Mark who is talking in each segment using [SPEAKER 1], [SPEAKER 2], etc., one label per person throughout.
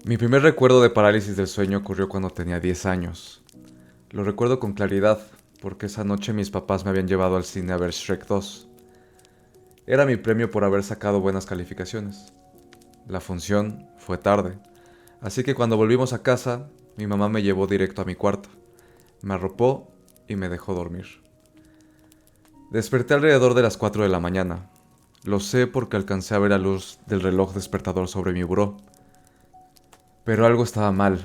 [SPEAKER 1] Mi primer recuerdo de parálisis del sueño ocurrió cuando tenía 10 años. Lo recuerdo con claridad, porque esa noche mis papás me habían llevado al cine a ver Shrek 2. Era mi premio por haber sacado buenas calificaciones. La función fue tarde, así que cuando volvimos a casa, mi mamá me llevó directo a mi cuarto, me arropó y me dejó dormir. Desperté alrededor de las 4 de la mañana. Lo sé porque alcancé a ver la luz del reloj despertador sobre mi buró. Pero algo estaba mal.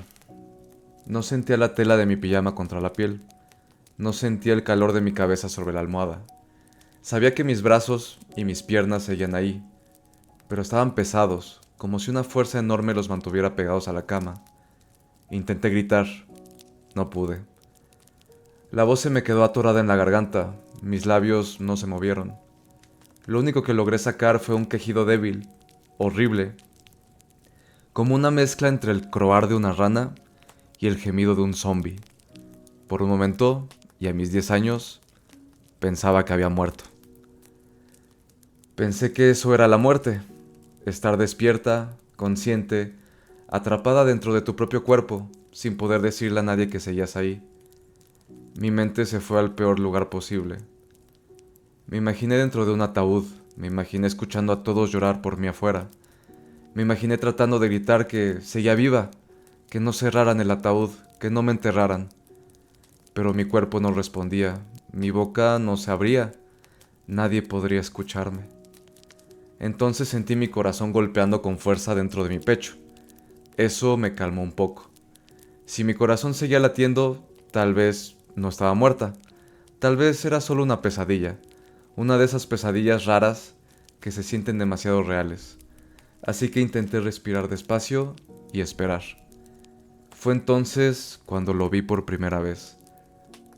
[SPEAKER 1] No sentía la tela de mi pijama contra la piel. No sentía el calor de mi cabeza sobre la almohada. Sabía que mis brazos y mis piernas seguían ahí, pero estaban pesados, como si una fuerza enorme los mantuviera pegados a la cama. Intenté gritar. No pude. La voz se me quedó atorada en la garganta. Mis labios no se movieron. Lo único que logré sacar fue un quejido débil, horrible, como una mezcla entre el croar de una rana y el gemido de un zombi. Por un momento, y a mis 10 años, pensaba que había muerto. Pensé que eso era la muerte, estar despierta, consciente, atrapada dentro de tu propio cuerpo, sin poder decirle a nadie que seguías ahí. Mi mente se fue al peor lugar posible. Me imaginé dentro de un ataúd, me imaginé escuchando a todos llorar por mí afuera. Me imaginé tratando de gritar que seguía viva, que no cerraran el ataúd, que no me enterraran. Pero mi cuerpo no respondía, mi boca no se abría, nadie podría escucharme. Entonces sentí mi corazón golpeando con fuerza dentro de mi pecho. Eso me calmó un poco. Si mi corazón seguía latiendo, tal vez no estaba muerta. Tal vez era solo una pesadilla. Una de esas pesadillas raras que se sienten demasiado reales. Así que intenté respirar despacio y esperar. Fue entonces cuando lo vi por primera vez,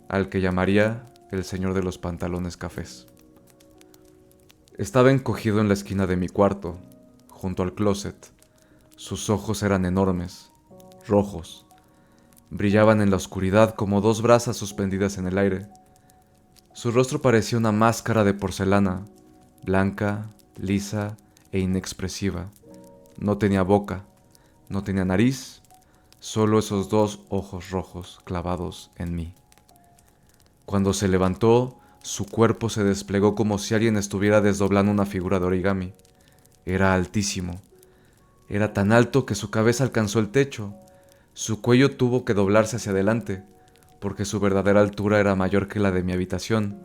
[SPEAKER 1] al que llamaría el señor de los pantalones cafés. Estaba encogido en la esquina de mi cuarto, junto al closet. Sus ojos eran enormes, rojos. Brillaban en la oscuridad como dos brasas suspendidas en el aire. Su rostro parecía una máscara de porcelana, blanca, lisa e inexpresiva. No tenía boca, no tenía nariz, solo esos dos ojos rojos clavados en mí. Cuando se levantó, su cuerpo se desplegó como si alguien estuviera desdoblando una figura de origami. Era altísimo. Era tan alto que su cabeza alcanzó el techo. Su cuello tuvo que doblarse hacia adelante, porque su verdadera altura era mayor que la de mi habitación.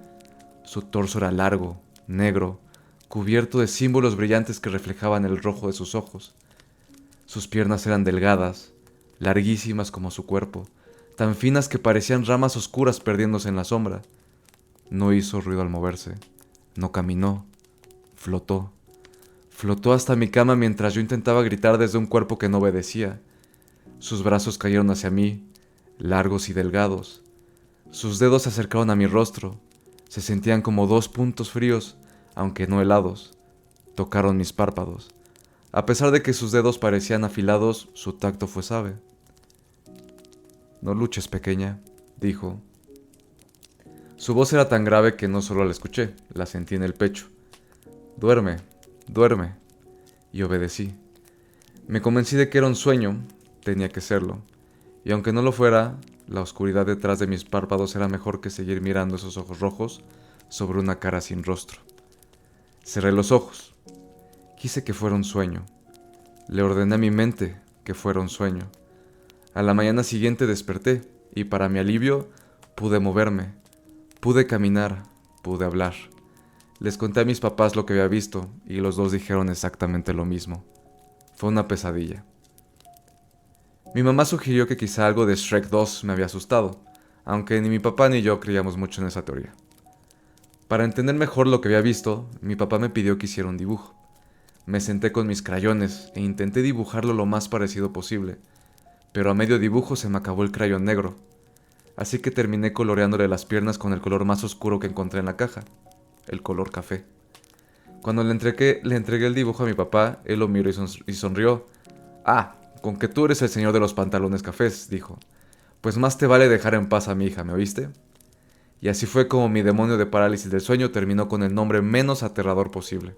[SPEAKER 1] Su torso era largo, negro, cubierto de símbolos brillantes que reflejaban el rojo de sus ojos. Sus piernas eran delgadas, larguísimas como su cuerpo, tan finas que parecían ramas oscuras perdiéndose en la sombra. No hizo ruido al moverse, no caminó, flotó. Flotó hasta mi cama mientras yo intentaba gritar desde un cuerpo que no obedecía. Sus brazos cayeron hacia mí, largos y delgados. Sus dedos se acercaron a mi rostro. Se sentían como dos puntos fríos, aunque no helados. Tocaron mis párpados. A pesar de que sus dedos parecían afilados, su tacto fue suave. No luches, pequeña, dijo. Su voz era tan grave que no solo la escuché, la sentí en el pecho. Duerme, duerme. Y obedecí. Me convencí de que era un sueño, tenía que serlo. Y aunque no lo fuera, la oscuridad detrás de mis párpados era mejor que seguir mirando esos ojos rojos sobre una cara sin rostro. Cerré los ojos. Quise que fuera un sueño. Le ordené a mi mente que fuera un sueño. A la mañana siguiente desperté y para mi alivio pude moverme, pude caminar, pude hablar. Les conté a mis papás lo que había visto y los dos dijeron exactamente lo mismo. Fue una pesadilla. Mi mamá sugirió que quizá algo de Shrek 2 me había asustado, aunque ni mi papá ni yo creíamos mucho en esa teoría. Para entender mejor lo que había visto, mi papá me pidió que hiciera un dibujo. Me senté con mis crayones e intenté dibujarlo lo más parecido posible, pero a medio dibujo se me acabó el crayón negro, así que terminé coloreándole las piernas con el color más oscuro que encontré en la caja, el color café. Cuando le entregué el dibujo a mi papá, él lo miró y sonrió. Ah, con que tú eres el señor de los pantalones cafés, dijo. Pues más te vale dejar en paz a mi hija, ¿me oíste? Y así fue como mi demonio de parálisis del sueño terminó con el nombre menos aterrador posible.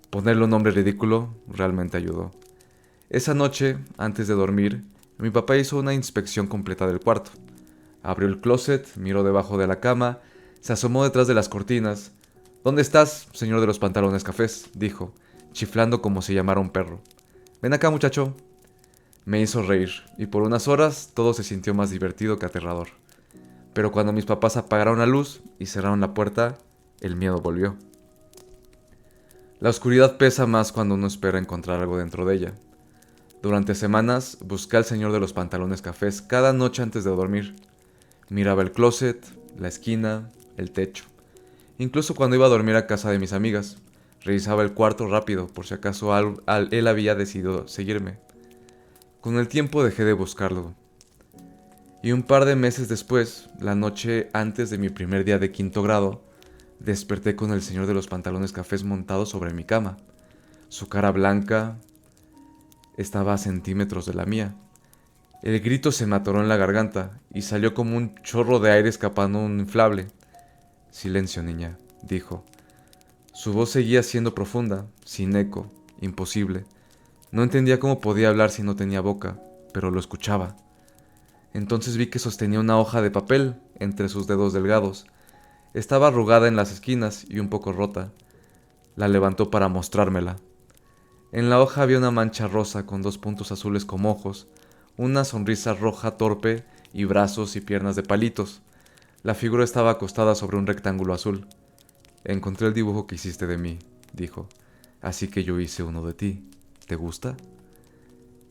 [SPEAKER 1] Ponerle un nombre ridículo realmente ayudó. Esa noche, antes de dormir, mi papá hizo una inspección completa del cuarto. Abrió el closet, miró debajo de la cama, se asomó detrás de las cortinas. ¿Dónde estás, señor de los pantalones cafés?, dijo, chiflando como si llamara un perro. Ven acá, muchacho. Me hizo reír, y por unas horas todo se sintió más divertido que aterrador. Pero cuando mis papás apagaron la luz y cerraron la puerta, el miedo volvió. La oscuridad pesa más cuando uno espera encontrar algo dentro de ella. Durante semanas busqué al señor de los pantalones cafés cada noche antes de dormir. Miraba el closet, la esquina, el techo. Incluso cuando iba a dormir a casa de mis amigas, revisaba el cuarto rápido por si acaso él había decidido seguirme. Con el tiempo dejé de buscarlo. Y un par de meses después, la noche antes de mi primer día de quinto grado, desperté con el señor de los pantalones cafés montado sobre mi cama. Su cara blanca estaba a centímetros de la mía. El grito se me atoró en la garganta y salió como un chorro de aire escapando un inflable. Silencio, niña, dijo. Su voz seguía siendo profunda, sin eco, imposible. No entendía cómo podía hablar si no tenía boca, pero lo escuchaba. Entonces vi que sostenía una hoja de papel entre sus dedos delgados. Estaba arrugada en las esquinas y un poco rota. La levantó para mostrármela. En la hoja había una mancha rosa con 2 puntos azules como ojos, una sonrisa roja torpe y brazos y piernas de palitos. La figura estaba acostada sobre un rectángulo azul. Encontré el dibujo que hiciste de mí, dijo. Así que yo hice uno de ti. ¿Te gusta?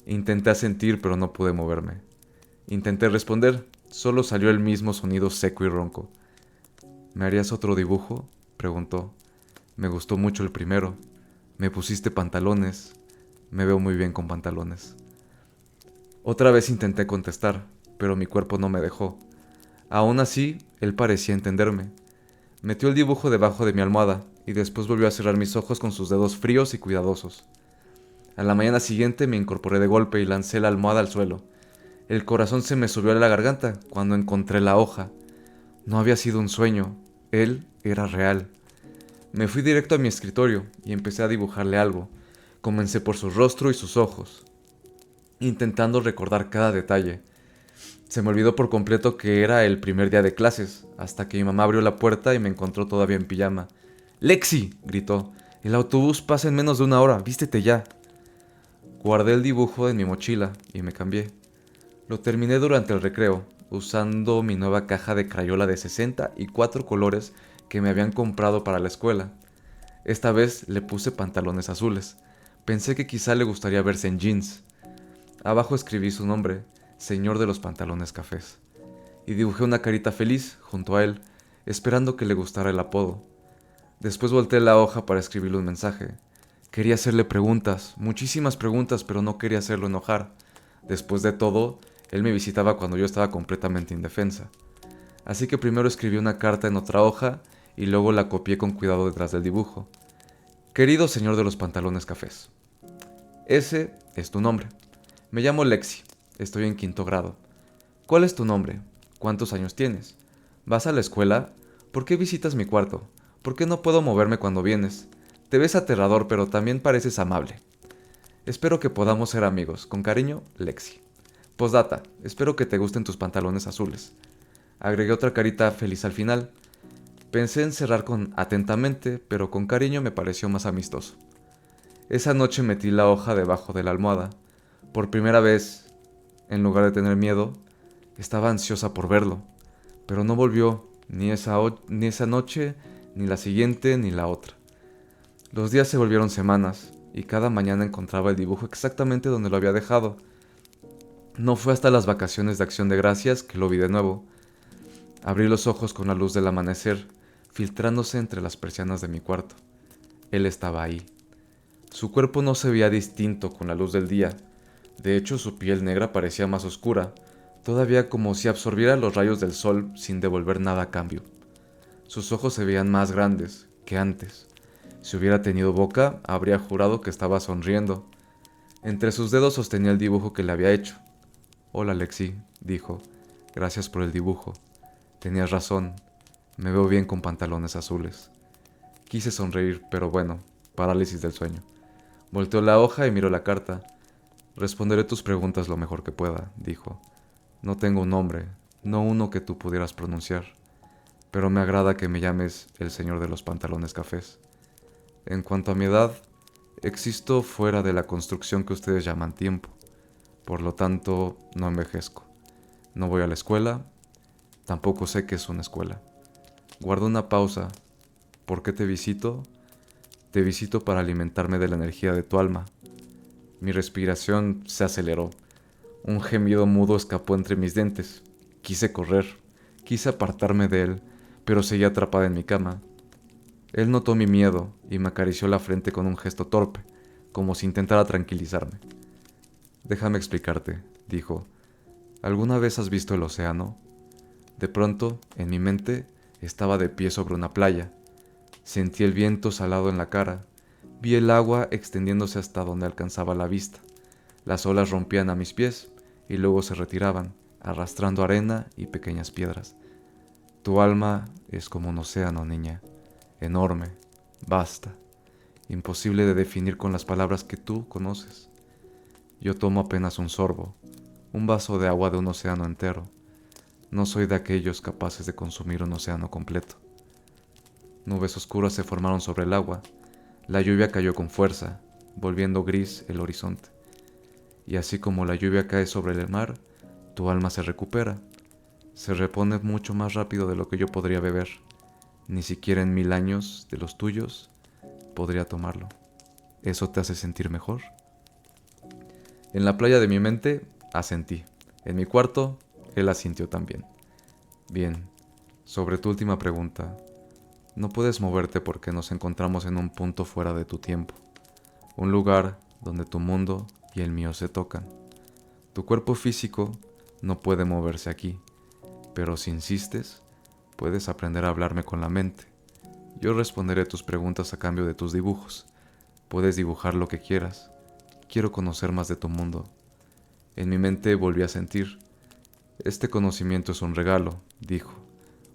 [SPEAKER 1] Intenté asentir, pero no pude moverme. Intenté responder, solo salió el mismo sonido seco y ronco. ¿Me harías otro dibujo?, preguntó. Me gustó mucho el primero. Me pusiste pantalones. Me veo muy bien con pantalones. Otra vez intenté contestar, pero mi cuerpo no me dejó. Aún así, él parecía entenderme. Metió el dibujo debajo de mi almohada y después volvió a cerrar mis ojos con sus dedos fríos y cuidadosos. A la mañana siguiente me incorporé de golpe y lancé la almohada al suelo. El corazón se me subió a la garganta cuando encontré la hoja. No había sido un sueño, él era real. Me fui directo a mi escritorio y empecé a dibujarle algo. Comencé por su rostro y sus ojos, intentando recordar cada detalle. Se me olvidó por completo que era el primer día de clases, hasta que mi mamá abrió la puerta y me encontró todavía en pijama. ¡Lexi!, gritó. El autobús pasa en menos de 1 hora, vístete ya. Guardé el dibujo en mi mochila y me cambié. Lo terminé durante el recreo, usando mi nueva caja de crayola de 64 colores que me habían comprado para la escuela. Esta vez le puse pantalones azules. Pensé que quizá le gustaría verse en jeans. Abajo escribí su nombre, señor de los pantalones cafés, y dibujé una carita feliz junto a él, esperando que le gustara el apodo. Después volteé la hoja para escribirle un mensaje. Quería hacerle preguntas, muchísimas preguntas, pero no quería hacerlo enojar. Después de todo, él me visitaba cuando yo estaba completamente indefensa. Así que primero escribí una carta en otra hoja y luego la copié con cuidado detrás del dibujo. Querido señor de los pantalones cafés, ese es tu nombre. Me llamo Lexi, estoy en quinto grado. ¿Cuál es tu nombre? ¿Cuántos años tienes? ¿Vas a la escuela? ¿Por qué visitas mi cuarto? ¿Por qué no puedo moverme cuando vienes? Te ves aterrador, pero también pareces amable. Espero que podamos ser amigos. Con cariño, Lexi. Postdata, espero que te gusten tus pantalones azules. Agregué otra carita feliz al final. Pensé en cerrar con atentamente, pero con cariño me pareció más amistoso. Esa noche metí la hoja debajo de la almohada. Por primera vez, en lugar de tener miedo, estaba ansiosa por verlo. Pero no volvió, ni esa noche, ni la siguiente, ni la otra. Los días se volvieron semanas, y cada mañana encontraba el dibujo exactamente donde lo había dejado. No fue hasta las vacaciones de Acción de Gracias que lo vi de nuevo. Abrí los ojos con la luz del amanecer, filtrándose entre las persianas de mi cuarto. Él estaba ahí. Su cuerpo no se veía distinto con la luz del día. De hecho, su piel negra parecía más oscura, todavía como si absorbiera los rayos del sol sin devolver nada a cambio. Sus ojos se veían más grandes que antes. Si hubiera tenido boca, habría jurado que estaba sonriendo. Entre sus dedos sostenía el dibujo que le había hecho. Hola, Lexi, dijo. Gracias por el dibujo. Tenías razón. Me veo bien con pantalones azules. Quise sonreír, pero bueno, parálisis del sueño. Volteó la hoja y miró la carta. Responderé tus preguntas lo mejor que pueda, dijo. No tengo un nombre, no uno que tú pudieras pronunciar, pero me agrada que me llames el señor de los pantalones cafés. En cuanto a mi edad, existo fuera de la construcción que ustedes llaman tiempo. Por lo tanto, no envejezco. No voy a la escuela, tampoco sé qué es una escuela. Guardo una pausa. ¿Por qué te visito? Te visito para alimentarme de la energía de tu alma. Mi respiración se aceleró. Un gemido mudo escapó entre mis dientes. Quise correr, quise apartarme de él, pero seguía atrapada en mi cama. Él notó mi miedo y me acarició la frente con un gesto torpe, como si intentara tranquilizarme. Déjame explicarte, dijo. ¿Alguna vez has visto el océano? De pronto, en mi mente, estaba de pie sobre una playa. Sentí el viento salado en la cara. Vi el agua extendiéndose hasta donde alcanzaba la vista. Las olas rompían a mis pies y luego se retiraban, arrastrando arena y pequeñas piedras. Tu alma es como un océano, niña, enorme, vasta, imposible de definir con las palabras que tú conoces. Yo tomo apenas un sorbo, un vaso de agua de un océano entero. No soy de aquellos capaces de consumir un océano completo. Nubes oscuras se formaron sobre el agua. La lluvia cayó con fuerza, volviendo gris el horizonte. Y así como la lluvia cae sobre el mar, tu alma se recupera. Se repone mucho más rápido de lo que yo podría beber. Ni siquiera en 1000 años de los tuyos podría tomarlo. ¿Eso te hace sentir mejor? En la playa de mi mente, asentí. En mi cuarto, él asintió también. Bien, sobre tu última pregunta, no puedes moverte porque nos encontramos en un punto fuera de tu tiempo, un lugar donde tu mundo y el mío se tocan. Tu cuerpo físico no puede moverse aquí, pero si insistes, puedes aprender a hablarme con la mente. Yo responderé tus preguntas a cambio de tus dibujos. Puedes dibujar lo que quieras. Quiero conocer más de tu mundo. En mi mente volví a sentir. Este conocimiento es un regalo, dijo,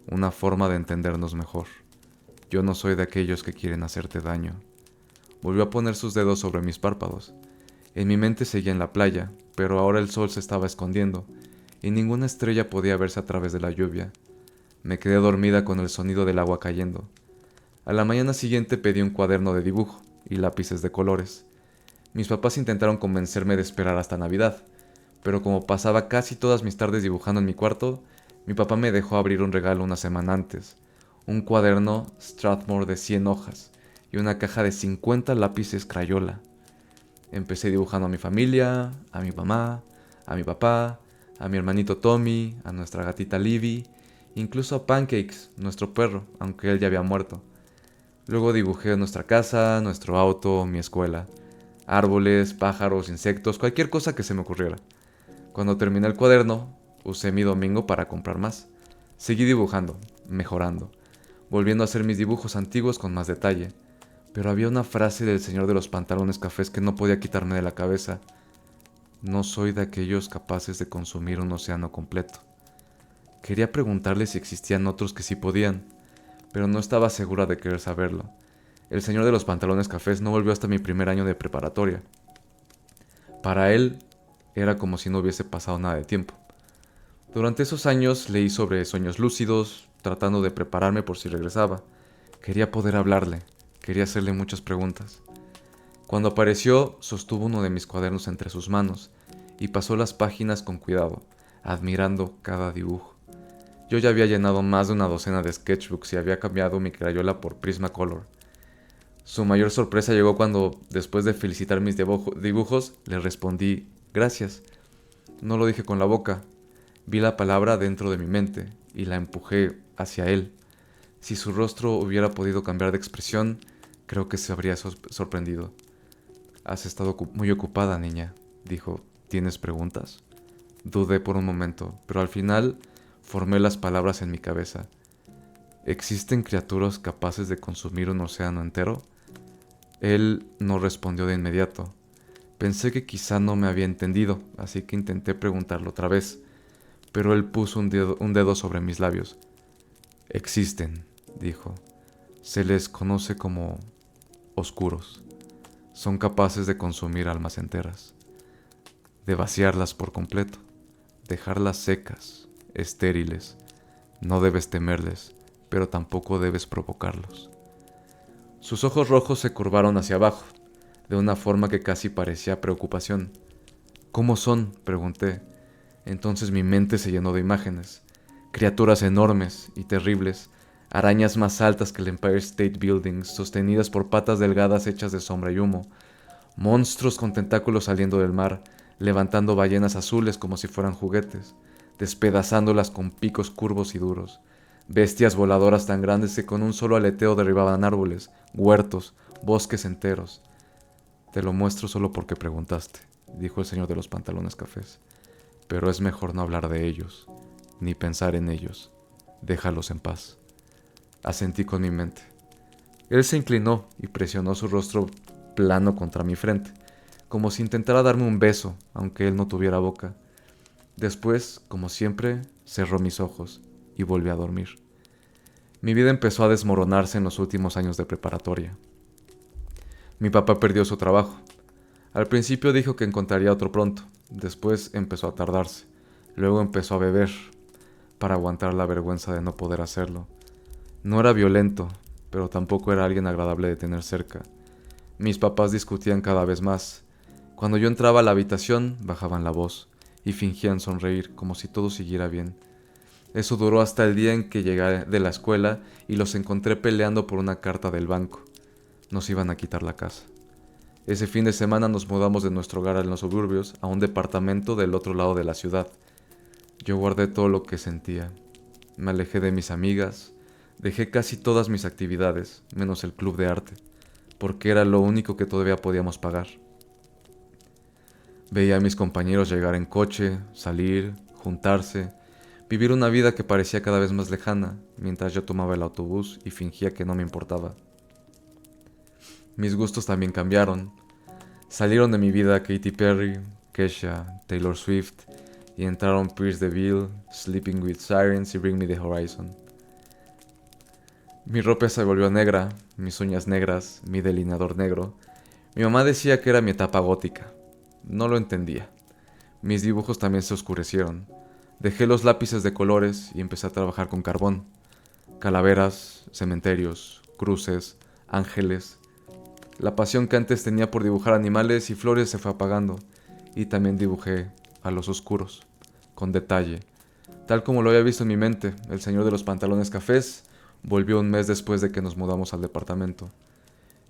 [SPEAKER 1] una forma de entendernos mejor. Yo no soy de aquellos que quieren hacerte daño. Volvió a poner sus dedos sobre mis párpados. En mi mente seguía en la playa, pero ahora el sol se estaba escondiendo, y ninguna estrella podía verse a través de la lluvia. Me quedé dormida con el sonido del agua cayendo. A la mañana siguiente pedí un cuaderno de dibujo y lápices de colores. Mis papás intentaron convencerme de esperar hasta Navidad, pero como pasaba casi todas mis tardes dibujando en mi cuarto, mi papá me dejó abrir un regalo una semana antes, un cuaderno Strathmore de 100 hojas y una caja de 50 lápices Crayola. Empecé dibujando a mi familia, a mi mamá, a mi papá, a mi hermanito Tommy, a nuestra gatita Livy, incluso a Pancakes, nuestro perro, aunque él ya había muerto. Luego dibujé nuestra casa, nuestro auto, mi escuela, árboles, pájaros, insectos, cualquier cosa que se me ocurriera. Cuando terminé el cuaderno, usé mi domingo para comprar más. Seguí dibujando, mejorando, volviendo a hacer mis dibujos antiguos con más detalle. Pero había una frase del señor de los pantalones cafés que no podía quitarme de la cabeza. No soy de aquellos capaces de consumir un océano completo. Quería preguntarle si existían otros que sí podían, pero no estaba segura de querer saberlo. El señor de los pantalones cafés no volvió hasta mi primer año de preparatoria. Para él, era como si no hubiese pasado nada de tiempo. Durante esos años leí sobre sueños lúcidos, tratando de prepararme por si regresaba. Quería poder hablarle, quería hacerle muchas preguntas. Cuando apareció, sostuvo uno de mis cuadernos entre sus manos y pasó las páginas con cuidado, admirando cada dibujo. Yo ya había llenado más de una docena de sketchbooks y había cambiado mi crayola por Prismacolor. Su mayor sorpresa llegó cuando, después de felicitar mis dibujos, le respondí, gracias. No lo dije con la boca. Vi la palabra dentro de mi mente y la empujé hacia él. Si su rostro hubiera podido cambiar de expresión, creo que se habría sorprendido. Has estado muy ocupada, niña, dijo. ¿Tienes preguntas? Dudé por un momento, pero al final formé las palabras en mi cabeza. ¿Existen criaturas capaces de consumir un océano entero? Él no respondió de inmediato. Pensé que quizá no me había entendido, así que intenté preguntarlo otra vez, pero él puso un dedo sobre mis labios. Existen, dijo. Se les conoce como oscuros. Son capaces de consumir almas enteras. de vaciarlas por completo, dejarlas secas, estériles. No debes temerles, pero tampoco debes provocarlos. Sus ojos rojos se curvaron hacia abajo, de una forma que casi parecía preocupación. ¿Cómo son?, pregunté. Entonces mi mente se llenó de imágenes. Criaturas enormes y terribles, arañas más altas que el Empire State Building, sostenidas por patas delgadas hechas de sombra y humo, monstruos con tentáculos saliendo del mar, levantando ballenas azules como si fueran juguetes, despedazándolas con picos curvos y duros, bestias voladoras tan grandes que con un solo aleteo derribaban árboles, huertos, bosques enteros. Te lo muestro solo porque preguntaste, dijo el señor de los pantalones cafés, pero es mejor no hablar de ellos, ni pensar en ellos. Déjalos en paz. Asentí con mi mente. Él se inclinó y presionó su rostro plano contra mi frente, como si intentara darme un beso, aunque él no tuviera boca. Después, como siempre, cerró mis ojos y volvió a dormir. Mi vida empezó a desmoronarse en los últimos años de preparatoria. Mi papá perdió su trabajo. Al principio dijo que encontraría otro pronto, después empezó a tardarse, luego empezó a beber, para aguantar la vergüenza de no poder hacerlo. No era violento, pero tampoco era alguien agradable de tener cerca. Mis papás discutían cada vez más. Cuando yo entraba a la habitación, bajaban la voz y fingían sonreír como si todo siguiera bien. Eso duró hasta el día en que llegué de la escuela y los encontré peleando por una carta del banco. Nos iban a quitar la casa. Ese fin de semana nos mudamos de nuestro hogar en los suburbios a un departamento del otro lado de la ciudad. Yo guardé todo lo que sentía. Me alejé de mis amigas, dejé casi todas mis actividades, menos el club de arte, porque era lo único que todavía podíamos pagar. Veía a mis compañeros llegar en coche, salir, juntarse, vivir una vida que parecía cada vez más lejana, mientras yo tomaba el autobús y fingía que no me importaba. Mis gustos también cambiaron. Salieron de mi vida Katy Perry, Kesha, Taylor Swift, y entraron Pierce DeVille, Sleeping with Sirens y Bring Me the Horizon. Mi ropa se volvió negra, mis uñas negras, mi delineador negro. Mi mamá decía que era mi etapa gótica. No lo entendía. Mis dibujos también se oscurecieron. Dejé los lápices de colores y empecé a trabajar con carbón. Calaveras, cementerios, cruces, ángeles. La pasión que antes tenía por dibujar animales y flores se fue apagando, y también dibujé a los oscuros, con detalle. Tal como lo había visto en mi mente, el señor de los pantalones cafés volvió un mes después de que nos mudamos al departamento.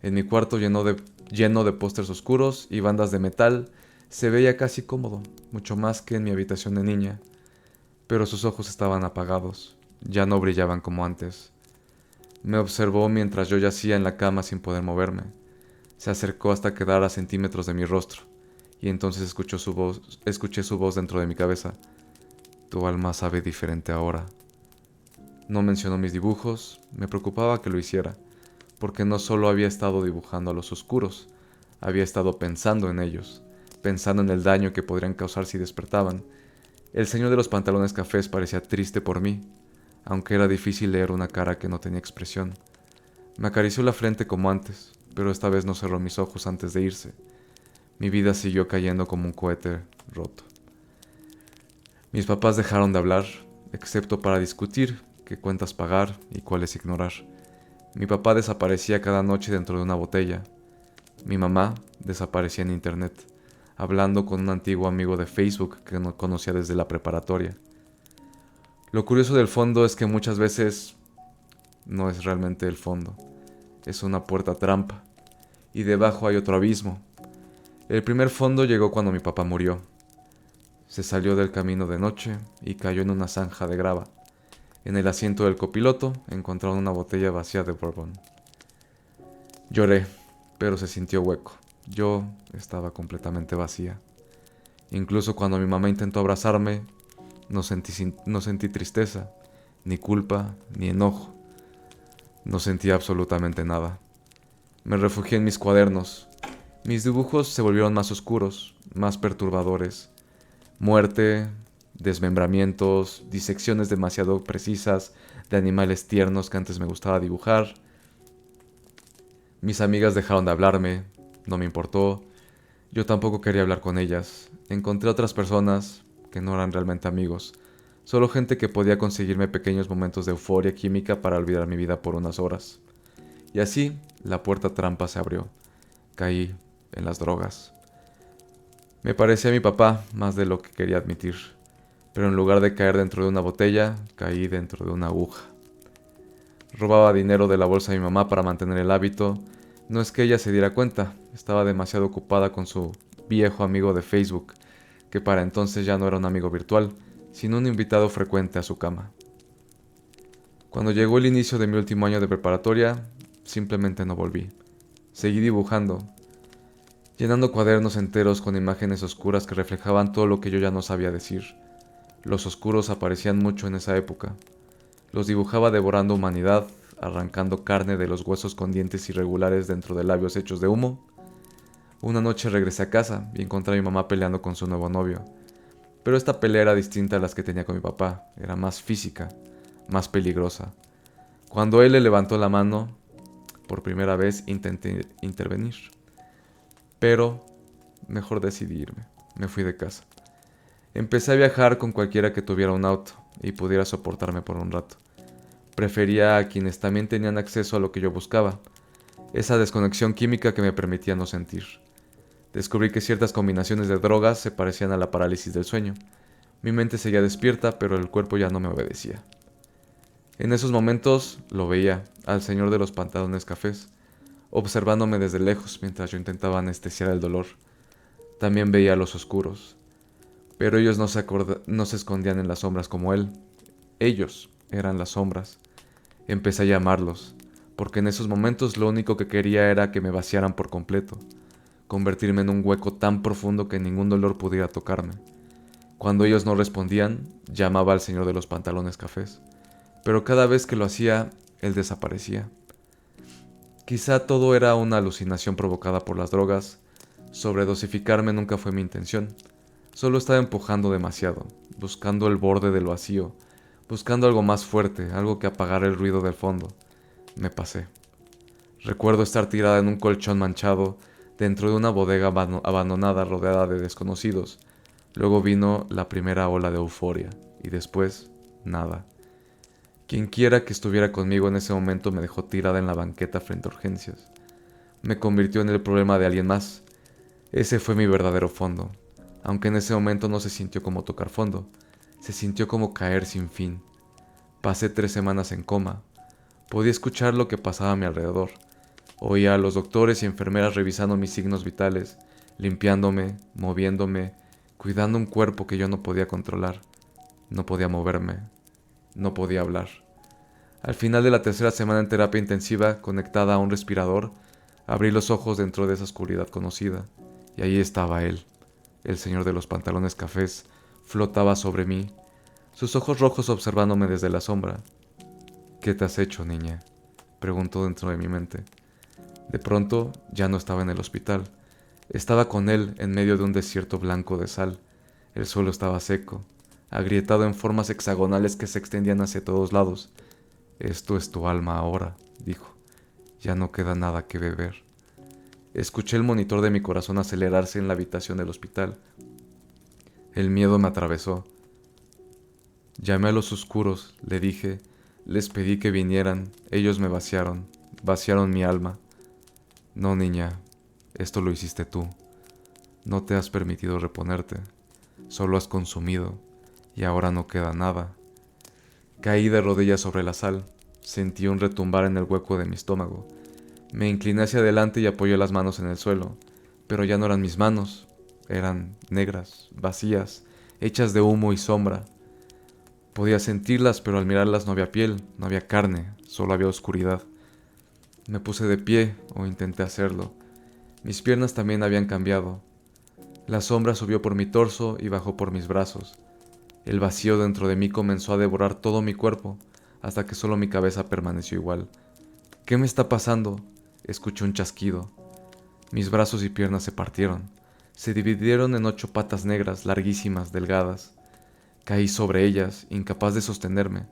[SPEAKER 1] En mi cuarto lleno de pósters oscuros y bandas de metal, se veía casi cómodo, mucho más que en mi habitación de niña. Pero sus ojos estaban apagados, ya no brillaban como antes. Me observó mientras yo yacía en la cama sin poder moverme. Se acercó hasta quedar a centímetros de mi rostro, y entonces escuché su voz dentro de mi cabeza. Tu alma sabe diferente ahora. No mencionó mis dibujos, me preocupaba que lo hiciera, porque no solo había estado dibujando a los oscuros, había estado pensando en ellos, pensando en el daño que podrían causar si despertaban. El señor de los pantalones cafés parecía triste por mí, aunque era difícil leer una cara que no tenía expresión. Me acarició la frente como antes, pero esta vez no cerró mis ojos antes de irse. Mi vida siguió cayendo como un cohete roto. Mis papás dejaron de hablar, excepto para discutir qué cuentas pagar y cuáles ignorar. Mi papá desaparecía cada noche dentro de una botella. Mi mamá desaparecía en internet, hablando con un antiguo amigo de Facebook que no conocía desde la preparatoria. Lo curioso del fondo es que muchas veces no es realmente el fondo, es una puerta trampa, y debajo hay otro abismo. El primer fondo llegó cuando mi papá murió. Se salió del camino de noche y cayó en una zanja de grava. En el asiento del copiloto encontraron una botella vacía de bourbon. Lloré, pero se sintió hueco. Yo estaba completamente vacía. Incluso cuando mi mamá intentó abrazarme, no sentí tristeza, ni culpa, ni enojo. No sentía absolutamente nada. Me refugié en mis cuadernos. Mis dibujos se volvieron más oscuros, más perturbadores. Muerte, desmembramientos, disecciones demasiado precisas de animales tiernos que antes me gustaba dibujar. Mis amigas dejaron de hablarme, no me importó. Yo tampoco quería hablar con ellas. Encontré otras personas que no eran realmente amigos, solo gente que podía conseguirme pequeños momentos de euforia química para olvidar mi vida por unas horas. Y así, la puerta trampa se abrió. Caí en las drogas. Me parecía a mi papá más de lo que quería admitir, pero en lugar de caer dentro de una botella, caí dentro de una aguja. Robaba dinero de la bolsa de mi mamá para mantener el hábito. No es que ella se diera cuenta, estaba demasiado ocupada con su viejo amigo de Facebook, que para entonces ya no era un amigo virtual, sino un invitado frecuente a su cama. Cuando llegó el inicio de mi último año de preparatoria, simplemente no volví. Seguí dibujando, llenando cuadernos enteros con imágenes oscuras que reflejaban todo lo que yo ya no sabía decir. Los oscuros aparecían mucho en esa época. Los dibujaba devorando humanidad, arrancando carne de los huesos con dientes irregulares dentro de labios hechos de humo. Una noche regresé a casa y encontré a mi mamá peleando con su nuevo novio. Pero esta pelea era distinta a las que tenía con mi papá, era más física, más peligrosa. Cuando él le levantó la mano, por primera vez intenté intervenir. Pero mejor decidí irme, me fui de casa. Empecé a viajar con cualquiera que tuviera un auto y pudiera soportarme por un rato. Prefería a quienes también tenían acceso a lo que yo buscaba, esa desconexión química que me permitía no sentir. Descubrí que ciertas combinaciones de drogas se parecían a la parálisis del sueño. Mi mente seguía despierta, pero el cuerpo ya no me obedecía. En esos momentos lo veía, al señor de los pantalones cafés, observándome desde lejos mientras yo intentaba anestesiar el dolor. También veía a los oscuros, pero ellos no se escondían en las sombras como él. Ellos eran las sombras. Empecé a llamarlos, porque en esos momentos lo único que quería era que me vaciaran por completo, convertirme en un hueco tan profundo que ningún dolor pudiera tocarme. Cuando ellos no respondían, llamaba al señor de los pantalones cafés, pero cada vez que lo hacía, él desaparecía. Quizá todo era una alucinación provocada por las drogas. Sobredosificarme nunca fue mi intención. Solo estaba empujando demasiado, buscando el borde del vacío, buscando algo más fuerte, algo que apagara el ruido del fondo. Me pasé. Recuerdo estar tirada en un colchón manchado dentro de una bodega abandonada rodeada de desconocidos. Luego vino la primera ola de euforia y después nada. Quienquiera que estuviera conmigo en ese momento me dejó tirada en la banqueta frente a urgencias. Me convirtió en el problema de alguien más. Ese fue mi verdadero fondo, aunque en ese momento no se sintió como tocar fondo, se sintió como caer sin fin. Pasé 3 semanas en coma. Podía escuchar lo que pasaba a mi alrededor. Oía a los doctores y enfermeras revisando mis signos vitales, limpiándome, moviéndome, cuidando un cuerpo que yo no podía controlar. No podía moverme, no podía hablar. Al final de la 3.ª semana en terapia intensiva, conectada a un respirador, abrí los ojos dentro de esa oscuridad conocida, y ahí estaba él, el señor de los pantalones cafés, flotaba sobre mí, sus ojos rojos observándome desde la sombra. ¿Qué te has hecho, niña?, preguntó dentro de mi mente. De pronto ya no estaba en el hospital. Estaba con él en medio de un desierto blanco de sal. El suelo estaba seco, agrietado en formas hexagonales que se extendían hacia todos lados. Esto es tu alma ahora, dijo. Ya no queda nada que beber. Escuché el monitor de mi corazón acelerarse en la habitación del hospital. El miedo me atravesó. Llamé a los oscuros, le dije, les pedí que vinieran, ellos me vaciaron mi alma. No, niña, esto lo hiciste tú. No te has permitido reponerte, solo has consumido, y ahora no queda nada. Caí de rodillas sobre la sal, sentí un retumbar en el hueco de mi estómago. Me incliné hacia adelante y apoyé las manos en el suelo, pero ya no eran mis manos, eran negras, vacías, hechas de humo y sombra. Podía sentirlas, pero al mirarlas no había piel, no había carne, solo había oscuridad. Me puse de pie, o intenté hacerlo. Mis piernas también habían cambiado. La sombra subió por mi torso y bajó por mis brazos. El vacío dentro de mí comenzó a devorar todo mi cuerpo, hasta que solo mi cabeza permaneció igual. ¿Qué me está pasando? Escuché un chasquido. Mis brazos y piernas se partieron. Se dividieron en 8 patas negras, larguísimas, delgadas. Caí sobre ellas, incapaz de sostenerme.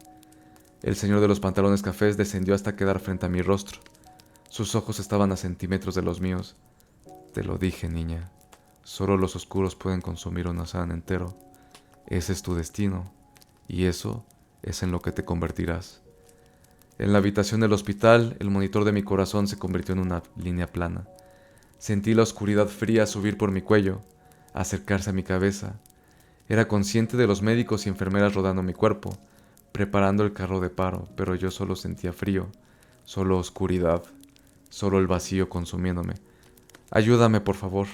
[SPEAKER 1] El señor de los pantalones cafés descendió hasta quedar frente a mi rostro. Sus ojos estaban a centímetros de los míos. Te lo dije, niña. Solo los oscuros pueden consumir un océano entero. Ese es tu destino, y eso es en lo que te convertirás. En la habitación del hospital, el monitor de mi corazón se convirtió en una línea plana. Sentí la oscuridad fría subir por mi cuello, acercarse a mi cabeza. Era consciente de los médicos y enfermeras rodando mi cuerpo, preparando el carro de paro, pero yo solo sentía frío, solo oscuridad, solo el vacío consumiéndome. Ayúdame, por favor.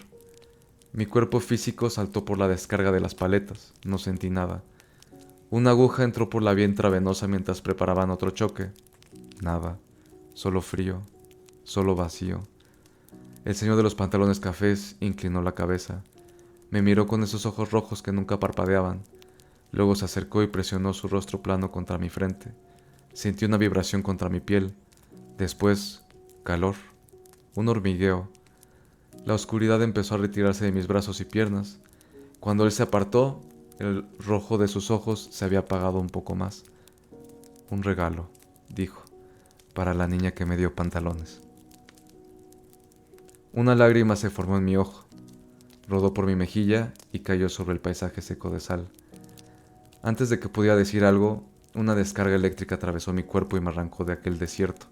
[SPEAKER 1] Mi cuerpo físico saltó por la descarga de las paletas, no sentí nada. Una aguja entró por la vía intravenosa mientras preparaban otro choque. Nada, solo frío, solo vacío. El señor de los pantalones cafés inclinó la cabeza. Me miró con esos ojos rojos que nunca parpadeaban. Luego se acercó y presionó su rostro plano contra mi frente. Sentí una vibración contra mi piel. Después, calor, un hormigueo. La oscuridad empezó a retirarse de mis brazos y piernas. Cuando él se apartó, el rojo de sus ojos se había apagado un poco más. Un regalo, dijo, para la niña que me dio pantalones. Una lágrima se formó en mi ojo, rodó por mi mejilla y cayó sobre el paisaje seco de sal. Antes de que pudiera decir algo, una descarga eléctrica atravesó mi cuerpo y me arrancó de aquel desierto.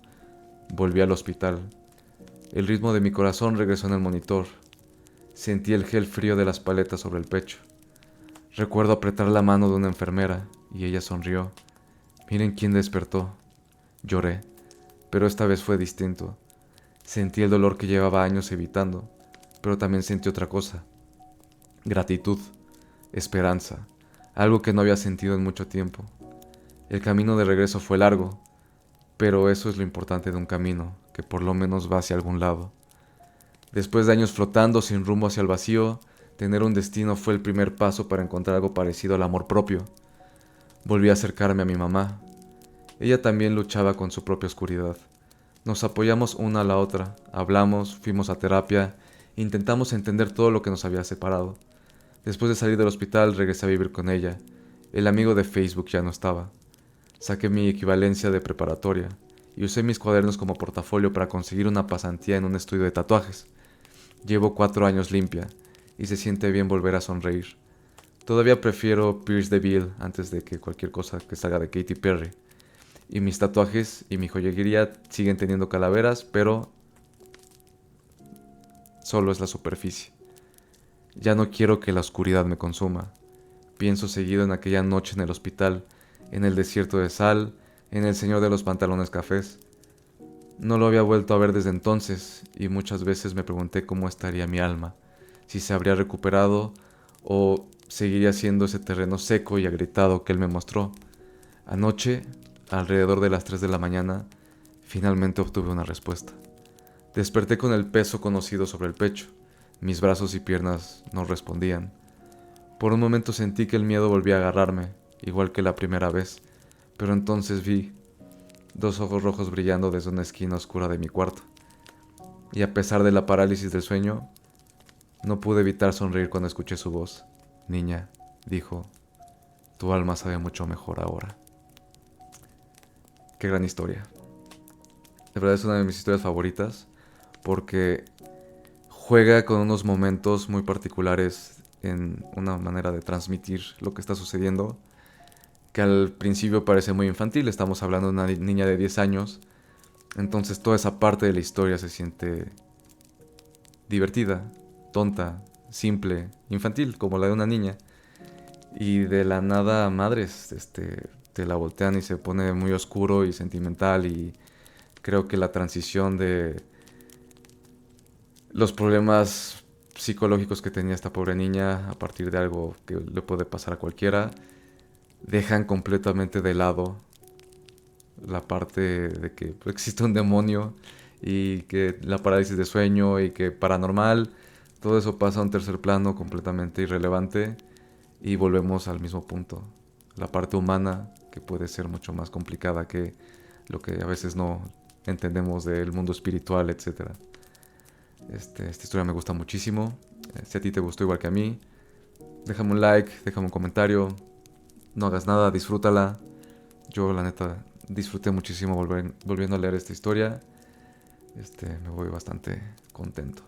[SPEAKER 1] Volví al hospital. El ritmo de mi corazón regresó en el monitor. Sentí el gel frío de las paletas sobre el pecho. Recuerdo apretar la mano de una enfermera y ella sonrió. Miren quién despertó. Lloré, pero esta vez fue distinto. Sentí el dolor que llevaba años evitando, pero también sentí otra cosa. Gratitud, esperanza, algo que no había sentido en mucho tiempo. El camino de regreso fue largo, pero eso es lo importante de un camino, que por lo menos va hacia algún lado. Después de años flotando sin rumbo hacia el vacío, tener un destino fue el primer paso para encontrar algo parecido al amor propio. Volví a acercarme a mi mamá. Ella también luchaba con su propia oscuridad. Nos apoyamos una a la otra, hablamos, fuimos a terapia, intentamos entender todo lo que nos había separado. Después de salir del hospital regresé a vivir con ella. El amigo de Facebook ya no estaba. Saqué mi equivalencia de preparatoria y usé mis cuadernos como portafolio para conseguir una pasantía en un estudio de tatuajes. Llevo 4 años limpia y se siente bien volver a sonreír. Todavía prefiero Pierce the Veil antes de que cualquier cosa que salga de Katy Perry. Y mis tatuajes y mi joyería siguen teniendo calaveras, pero solo es la superficie. Ya no quiero que la oscuridad me consuma. Pienso seguido en aquella noche en el hospital, en el desierto de sal, en el señor de los pantalones cafés. No lo había vuelto a ver desde entonces y muchas veces me pregunté cómo estaría mi alma, si se habría recuperado o seguiría siendo ese terreno seco y agrietado que él me mostró. Anoche, alrededor de las 3 de la mañana, finalmente obtuve una respuesta. Desperté con el peso conocido sobre el pecho. Mis brazos y piernas no respondían. Por un momento sentí que el miedo volvía a agarrarme, igual que la primera vez, pero entonces vi 2 ojos rojos brillando desde una esquina oscura de mi cuarto. Y a pesar de la parálisis del sueño, no pude evitar sonreír cuando escuché su voz. Niña, dijo, tu alma sabe mucho mejor ahora. Qué gran historia. De verdad es una de mis historias favoritas porque juega con unos momentos muy particulares en una manera de transmitir lo que está sucediendo, que al principio parece muy infantil. Estamos hablando de una niña de 10 años, entonces toda esa parte de la historia se siente divertida, tonta, simple, infantil, como la de una niña. Y de la nada, madres, te la voltean y se pone muy oscuro y sentimental, y creo que la transición de los problemas psicológicos que tenía esta pobre niña a partir de algo que le puede pasar a cualquiera, dejan completamente de lado la parte de que existe un demonio y que la parálisis de sueño y que paranormal, todo eso pasa a un tercer plano completamente irrelevante y volvemos al mismo punto. La parte humana, que puede ser mucho más complicada que lo que a veces no entendemos del mundo espiritual, etcétera. Esta historia me gusta muchísimo. Si a ti te gustó igual que a mí, déjame un like, déjame un comentario. No hagas nada, disfrútala. Yo, la neta, disfruté muchísimo volviendo a leer esta historia. Me voy bastante contento.